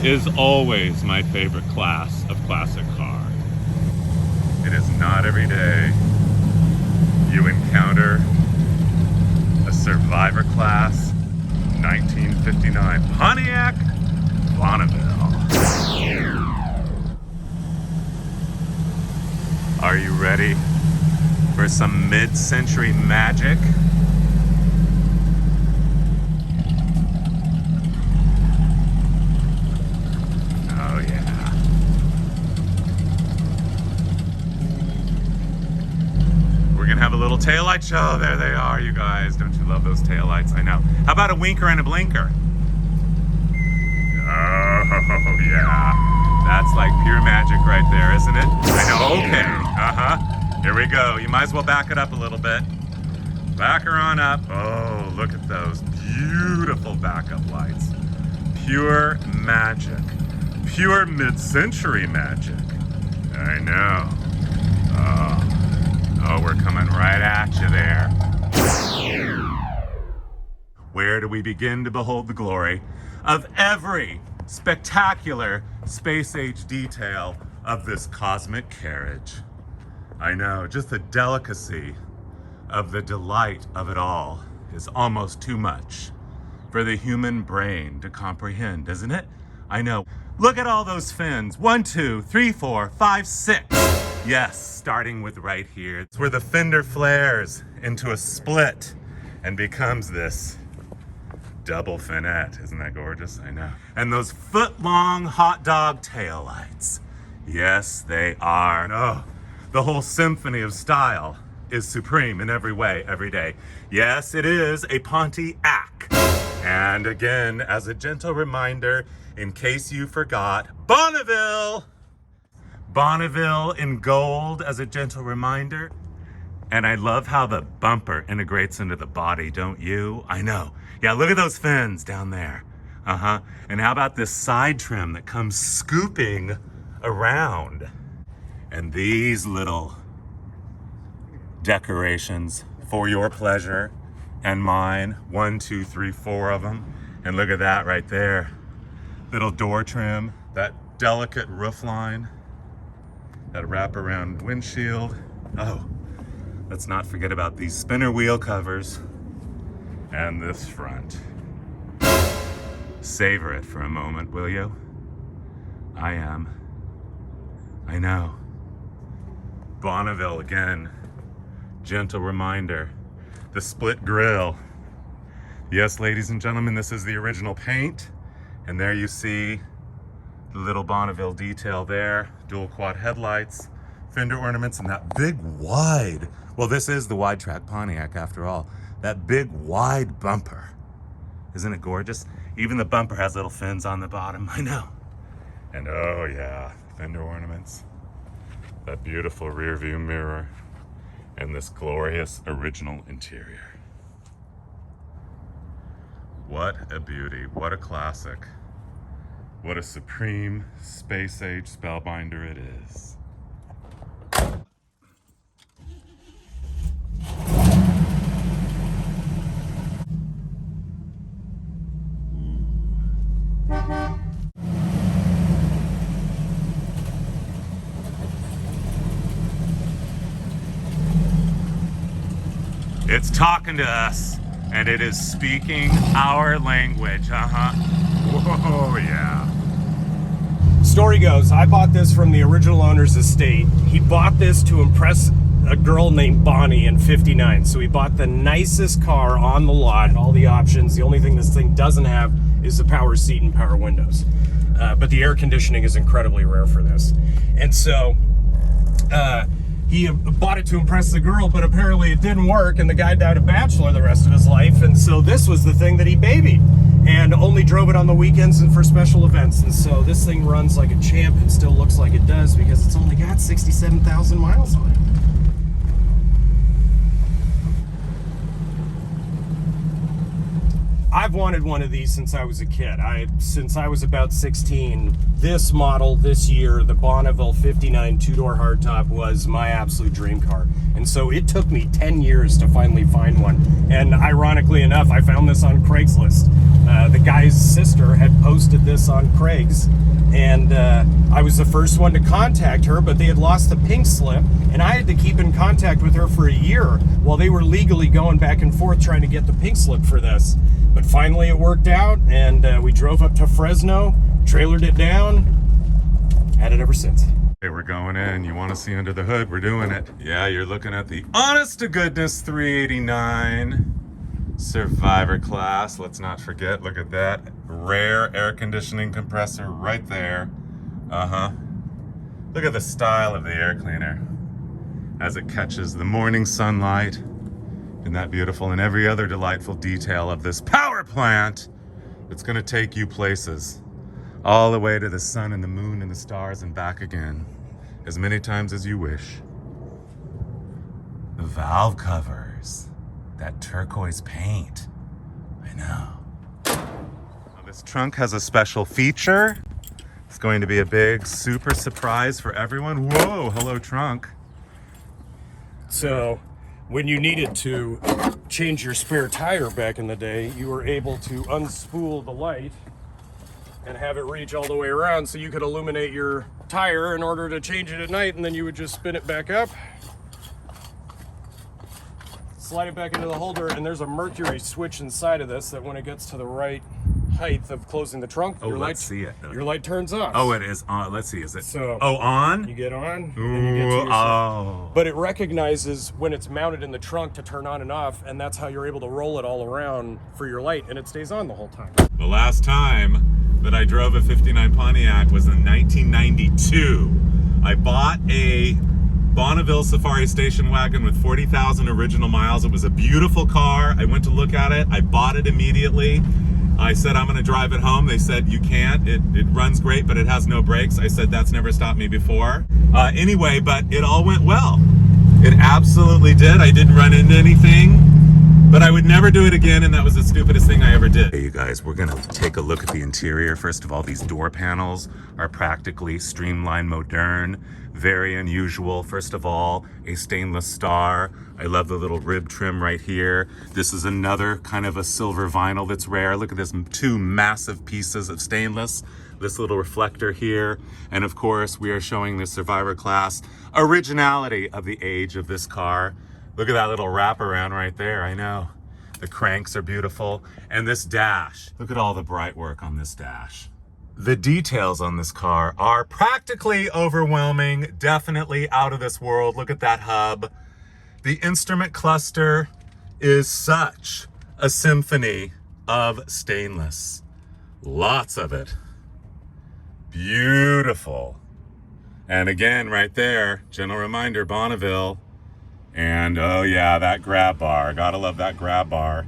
is always my favorite class of classic car. It is not every day you encounter a survivor class 1959 Pontiac Bonneville. Are you ready for some mid-century magic? Oh yeah. We're gonna have a little taillight show. There they are, you guys. Don't you love those taillights? I know. How about a winker and a blinker? Oh yeah. That's like pure magic right there, isn't it? I know, okay. Here we go. You might as well back it up a little bit. Back her on up. Oh, look at those beautiful backup lights. Pure magic. Pure mid-century magic. I know. Oh, we're coming right at you there. Where do we begin to behold the glory of every spectacular space-age detail of this cosmic carriage? I know, just the delicacy of the delight of it all is almost too much for the human brain to comprehend, isn't it? I know. Look at all those fins. 1, 2, 3, 4, 5, 6. Yes, starting with right here. It's where the fender flares into a split and becomes this double finette. Isn't that gorgeous? I know. And those foot-long hot dog taillights. Yes, they are. Oh, the whole symphony of style is supreme in every way, every day. Yes, it is a Pontiac. And again, as a gentle reminder, in case you forgot, Bonneville! Bonneville in gold as a gentle reminder. And I love how the bumper integrates into the body, don't you? I know. Yeah, look at those fins down there. And how about this side trim that comes scooping around? And these little decorations for your pleasure and mine. 1, 2, 3, 4 of them. And look at that right there. Little door trim, that delicate roof line, that wraparound windshield. Oh, let's not forget about these spinner wheel covers and this front. Savor it for a moment, will you? I am. I know. Bonneville again. Gentle reminder. The split grille. Yes, ladies and gentlemen, this is the original paint. And there you see the little Bonneville detail there. Dual quad headlights, fender ornaments, and that big wide, well, this is the wide track Pontiac after all. That big wide bumper. Isn't it gorgeous? Even the bumper has little fins on the bottom. I know. And oh yeah, fender ornaments. That beautiful rear view mirror. And this glorious original interior. What a beauty, what a classic. What a supreme space-age spellbinder it is. It's talking to us, and it is speaking our language, Whoa, yeah. Story goes, I bought this from the original owner's estate. He bought this to impress a girl named Bonnie in '59. So he bought the nicest car on the lot, all the options. The only thing this thing doesn't have is the power seat and power windows. But the air conditioning is incredibly rare for this. And so he bought it to impress the girl, but apparently it didn't work, and the guy died a bachelor the rest of his life. And so this was the thing that he babied, and only drove it on the weekends and for special events. And so this thing runs like a champ and still looks like it does because it's only got 67,000 miles on it. I've wanted one of these since I was a kid. Since I was about 16, this model this year, the Bonneville 59 two-door hardtop, was my absolute dream car. And so it took me 10 years to finally find one. And ironically enough, I found this on Craigslist. The guy's sister had posted this on Craig's, and I was the first one to contact her, but they had lost the pink slip, and I had to keep in contact with her for a year while they were legally going back and forth trying to get the pink slip for this. But finally it worked out, and we drove up to Fresno, trailered it down, had it ever since. Okay, we're going in. You want to see under the hood? We're doing it. Yeah, you're looking at the honest to goodness 389 Survivor class. Let's not forget, look at that rare air conditioning compressor right there. Look at the style of the air cleaner as it catches the morning sunlight. Isn't that beautiful? And every other delightful detail of this power plant. It's going to take you places, all the way to the sun and the moon and the stars and back again, as many times as you wish. The valve covers, that turquoise paint. I know. Now, this trunk has a special feature. It's going to be a big, super surprise for everyone. Whoa, hello trunk. So, when you needed to change your spare tire back in the day, you were able to unspool the light and have it reach all the way around so you could illuminate your tire in order to change it at night, and then you would just spin it back up, slide it back into the holder, and there's a mercury switch inside of this that when it gets to the right height of closing the trunk, Oh, let's see it. your light turns off. Oh, it is on. Let's see, is it? So, oh, on? You get on, Ooh, and you get to your oh. But it recognizes when it's mounted in the trunk to turn on and off, and that's how you're able to roll it all around for your light, and it stays on the whole time. The last time that I drove a 59 Pontiac was in 1992. I bought a Bonneville Safari station wagon with 40,000 original miles. It was a beautiful car. I went to look at it. I bought it immediately. I said, I'm going to drive it home. They said, you can't. It runs great, but it has no brakes. I said, that's never stopped me before. Anyway, but it all went well. It absolutely did. I didn't run into anything, but I would never do it again, and that was the stupidest thing I ever did. Hey, you guys, we're going to take a look at the interior. First of all, these door panels are practically streamlined, modern, very unusual. First of all, a stainless star. I love the little rib trim right here. This is another kind of a silver vinyl that's rare. Look at this, two massive pieces of stainless. This little reflector here. And of course, we are showing the Survivor class originality of the age of this car. Look at that little wraparound right there, I know. The cranks are beautiful. And this dash, look at all the bright work on this dash. The details on this car are practically overwhelming, definitely out of this world. Look at that hub. The instrument cluster is such a symphony of stainless. Lots of it. Beautiful. And again, right there, gentle reminder, Bonneville. And oh yeah, that grab bar. Gotta love that grab bar.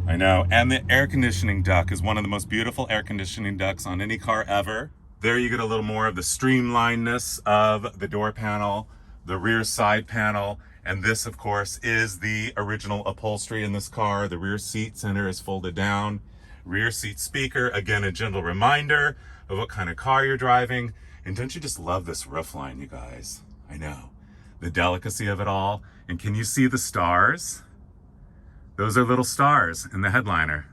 I know. And the air conditioning duct is one of the most beautiful air conditioning ducts on any car ever. There you get a little more of the streamlinedness of the door panel, the rear side panel. And this, of course, is the original upholstery in this car. The rear seat center is folded down. Rear seat speaker, again, a gentle reminder of what kind of car you're driving. And don't you just love this roofline, you guys? I know. The delicacy of it all. And can you see the stars? Those are little stars in the headliner.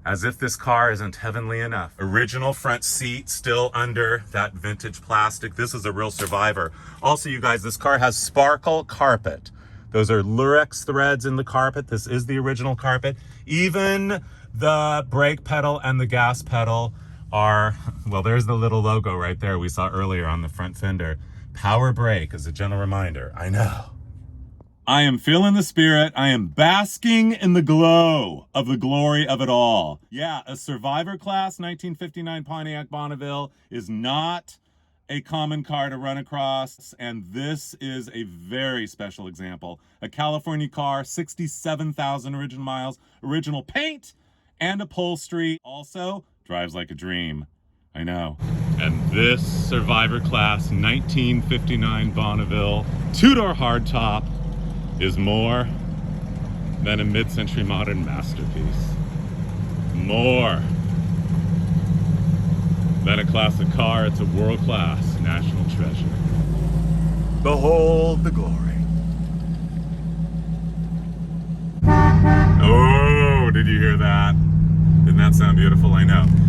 As if this car isn't heavenly enough. Original front seat still under that vintage plastic. This is a real Survivor. Also, you guys, this car has sparkle carpet. Those are Lurex threads in the carpet. This is the original carpet. Even the brake pedal and the gas pedal are, well, there's the little logo right there we saw earlier on the front fender. Power brake is a gentle reminder. I know. I am feeling the spirit. I am basking in the glow of the glory of it all. Yeah, a Survivor class 1959 Pontiac Bonneville is not a common car to run across, and this is a very special example. A California car, 67,000 original miles, original paint and upholstery. Also, drives like a dream. I know. And this Survivor class 1959 Bonneville, two-door hardtop, is more than a mid-century modern masterpiece. More than a classic car, it's a world-class national treasure. Behold the glory. Oh, did you hear that? not sound beautiful, I know.